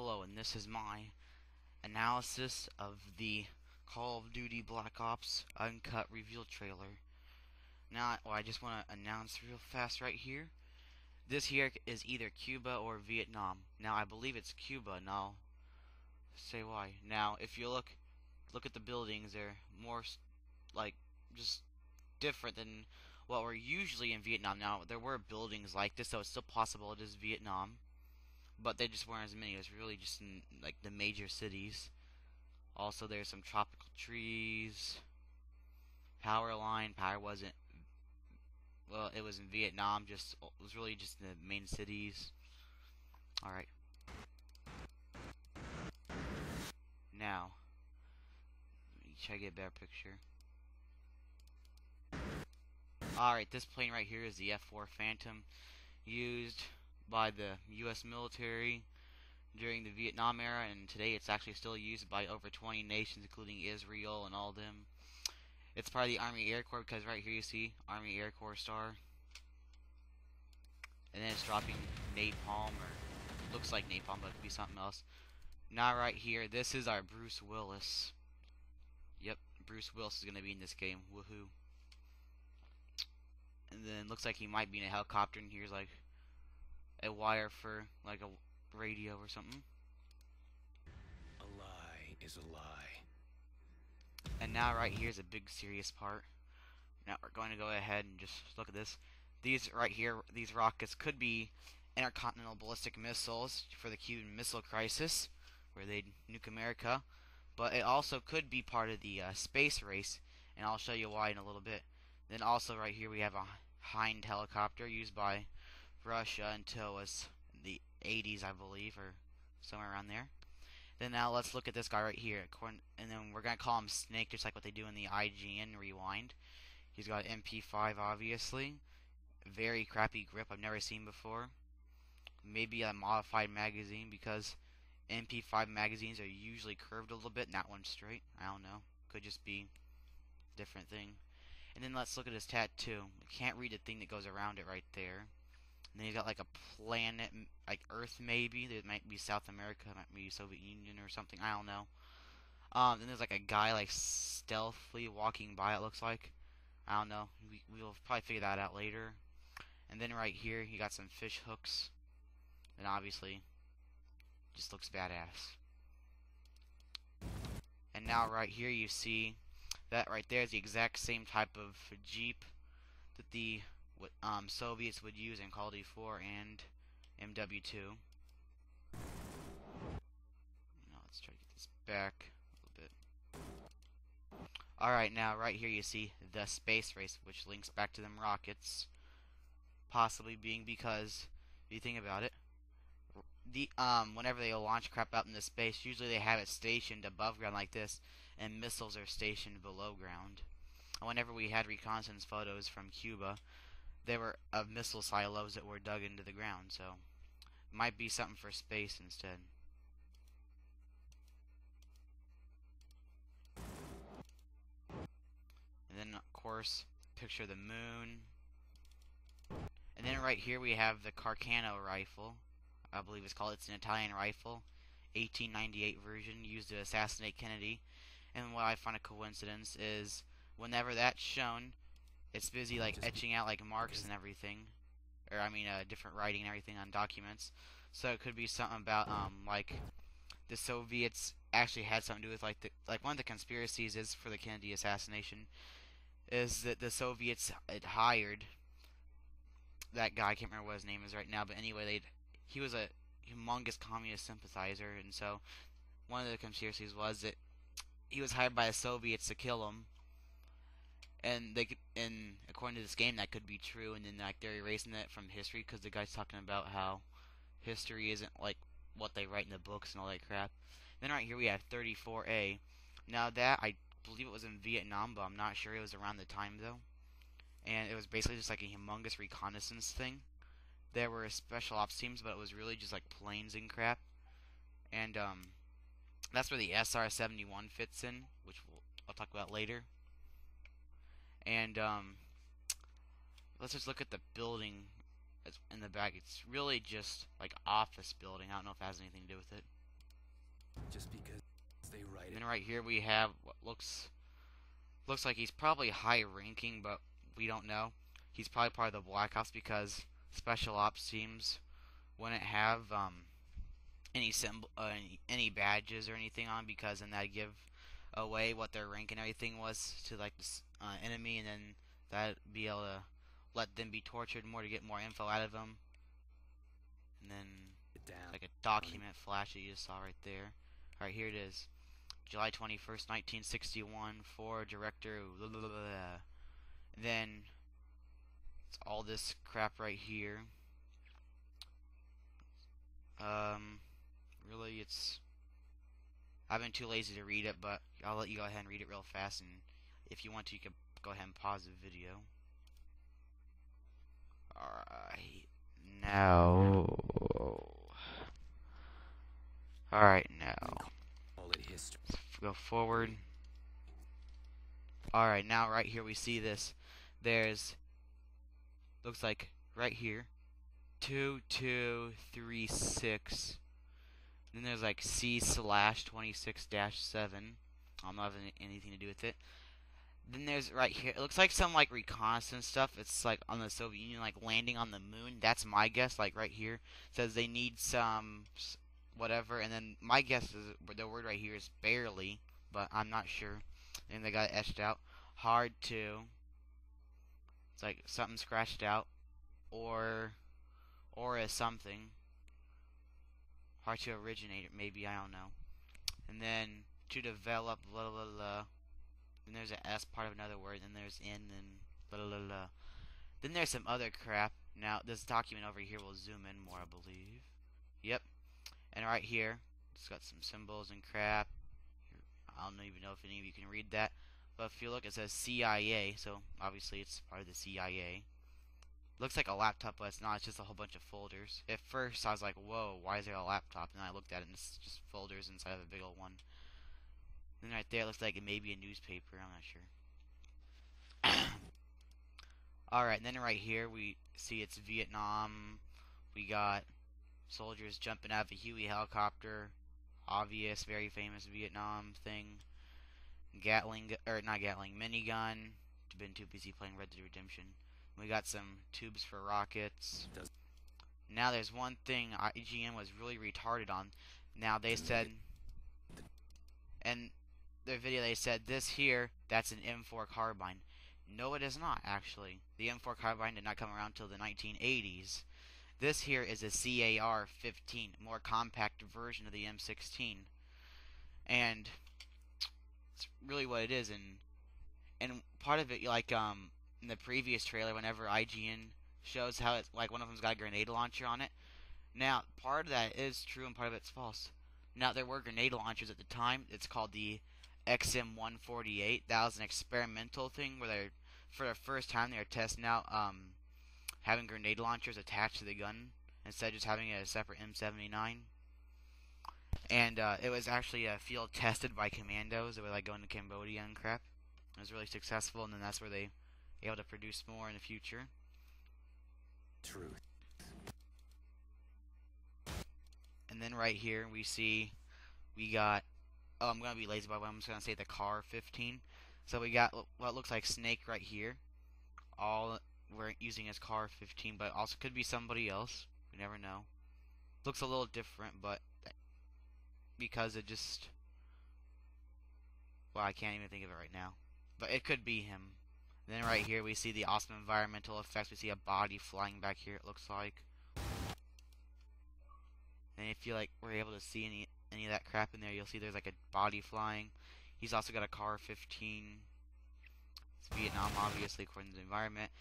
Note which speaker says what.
Speaker 1: Hello, and this is my analysis of the Call of Duty Black Ops uncut reveal trailer. Now, I just want to announce real fast right here. This here is either Cuba or Vietnam. Now, I believe it's Cuba, and I'll say why. Now, if you look at the buildings, they're more like just different than what were usually in Vietnam. Now, there were buildings like this, so it's still possible it is Vietnam. But they just weren't as many. It was really just in like the major cities. Also, there's some tropical trees. Power line. Power wasn't. Well, it was in Vietnam. It was really just in the main cities. All right. Now, let me try to get a better picture. All right, this plane right here is the F-4 Phantom, used by the U.S. military during the Vietnam era, and today it's actually still used by over 20 nations, including Israel and all them. It's part of the Army Air Corps because right here you see Army Air Corps star, and then it's dropping napalm, or looks like napalm, but it could be something else. Now right here, this is our Bruce Willis. Yep, Bruce Willis is gonna be in this game. Woohoo! And then looks like he might be in a helicopter, and here's like a wire for like a radio or something.
Speaker 2: A lie is a lie.
Speaker 1: And now right here's a big serious part. Now we're going to go ahead and just look at this. These right here, these rockets could be intercontinental ballistic missiles for the Cuban Missile Crisis, where they'd nuke America. But it also could be part of the space race, and I'll show you why in a little bit. Then also right here we have a Hind helicopter used by Russia until it was the 80s, I believe, or somewhere around there. Then now let's look at this guy right here, and then we're gonna call him Snake, just like what they do in the IGN Rewind. He's got MP5, obviously. Very crappy grip I've never seen before. Maybe a modified magazine, because MP5 magazines are usually curved a little bit, and that one's straight. I don't know. Could just be a different thing. And then let's look at his tattoo. We can't read the thing that goes around it right there. And then he's got like a planet, like Earth maybe. There might be South America, might be Soviet Union or something. I don't know. Then there's like a guy like stealthily walking by, it looks like. I don't know. We'll probably figure that out later. And then right here, you got some fish hooks. And obviously, just looks badass. And now right here you see that right there is the exact same type of Jeep that the Soviets would use in Call of Duty 4 and MW2. Now let's try to get this back a little bit. Alright, now right here you see the space race, which links back to them rockets. Possibly being because, if you think about it, whenever they launch crap out into space, usually they have it stationed above ground like this, and missiles are stationed below ground. And whenever we had reconnaissance photos from Cuba, they were of missile silos that were dug into the ground, so it might be something for space instead. And then of course, picture the moon. And then right here we have the Carcano rifle. I believe it's called. It's an Italian rifle, 1898 version, used to assassinate Kennedy. And what I find a coincidence is whenever that's shown, it's busy like etching out like marks and everything, or I mean different writing and everything on documents. So it could be something about like the Soviets actually had something to do with like one of the conspiracies is for the Kennedy assassination is that the Soviets had hired that guy. I can't remember what his name is right now, but anyway, he was a humongous communist sympathizer, and so one of the conspiracies was that he was hired by the Soviets to kill him. And according to this game, that could be true. And then like they're erasing that from history because the guy's talking about how history isn't like what they write in the books and all that crap. Then right here we have 34A. Now that I believe it was in Vietnam, but I'm not sure. It was around the time though, and it was basically just like a humongous reconnaissance thing. There were special ops teams, but it was really just like planes and crap. And that's where the SR-71 fits in, which I'll talk about later. And let's just look at the building in the back. It's really just like office building. I don't know if it has anything to do with it.
Speaker 2: Just because they write
Speaker 1: And
Speaker 2: it.
Speaker 1: then right here we have what looks like he's probably high ranking, but we don't know. He's probably part of the Black Ops because special ops teams wouldn't have any symbol, any badges or anything on, because then that give away what their rank and everything was to like this enemy, and then that be able to let them be tortured more to get more info out of them. And then
Speaker 2: It down.
Speaker 1: like a document flash that you just saw right there. All right, here it is. July 21st, 1961, for director. Blah, blah, blah, blah. Then it's all this crap right here. Really, it's. I've been too lazy to read it, but I'll let you go ahead and read it real fast. And if you want to, you can go ahead and pause the video. Alright. Now. Alright, now.
Speaker 2: Call it history.
Speaker 1: Go forward. Alright, now right here we see this. There's. Looks like right here. 2236. Then there's like C/26-7. I'm not having anything to do with it. Then there's right here. It looks like some like reconnaissance stuff. It's like on the Soviet Union, like landing on the moon. That's my guess. Like right here, it says they need some whatever, and then my guess is the word right here is barely, but I'm not sure. And they got it etched out. Hard to. It's like something scratched out, or is something. Hard to originate, maybe, I don't know. And then to develop, blah blah blah. Then there's an S part of another word. Then there's in, and blah blah blah. Then there's some other crap. Now this document over here will zoom in more, I believe. Yep. And right here, it's got some symbols and crap. I don't even know if any of you can read that. But if you look, it says CIA, so obviously it's part of the CIA. Looks like a laptop, but it's not. It's just a whole bunch of folders. At first, I was like, whoa, why is there a laptop? And then I looked at it, and it's just folders inside of a big old one. Then right there, it looks like it may be a newspaper. I'm not sure. Alright, and then right here, we see it's Vietnam. We got soldiers jumping out of a Huey helicopter. Obvious, very famous Vietnam thing. Gatling, or not Gatling, minigun. Been too busy playing Red Dead Redemption. We got some tubes for rockets. Now there's one thing IGN was really retarded on. Now they said, in their video they said, this here, that's an M4 carbine. No, it is not, actually. The M4 carbine did not come around until the 1980s. This here is a CAR-15, more compact version of the M16. And it's really what it is. And part of it, like, in the previous trailer, whenever IGN shows how it's like one of them's got a grenade launcher on it. Now, part of that is true and part of it's false. Now, there were grenade launchers at the time. It's called the XM148. That was an experimental thing where they're, for the first time, they're testing out having grenade launchers attached to the gun instead of just having a separate M79. And it was actually field tested by commandos. They were like going to Cambodia and crap. It was really successful, and then that's where they able to produce more in the future.
Speaker 2: Truth.
Speaker 1: And then right here we see we got. Oh, I'm gonna be lazy, but I'm just gonna say the CAR-15. So we got what looks like Snake right here. All we're using as CAR-15, but also could be somebody else. We never know. Looks a little different, but because it just. Well, I can't even think of it right now. But it could be him. And then right here we see the awesome environmental effects. We see a body flying back here, it looks like. And if you like were able to see any of that crap in there, you'll see there's like a body flying. He's also got a CAR-15. It's Vietnam, obviously, according to the environment.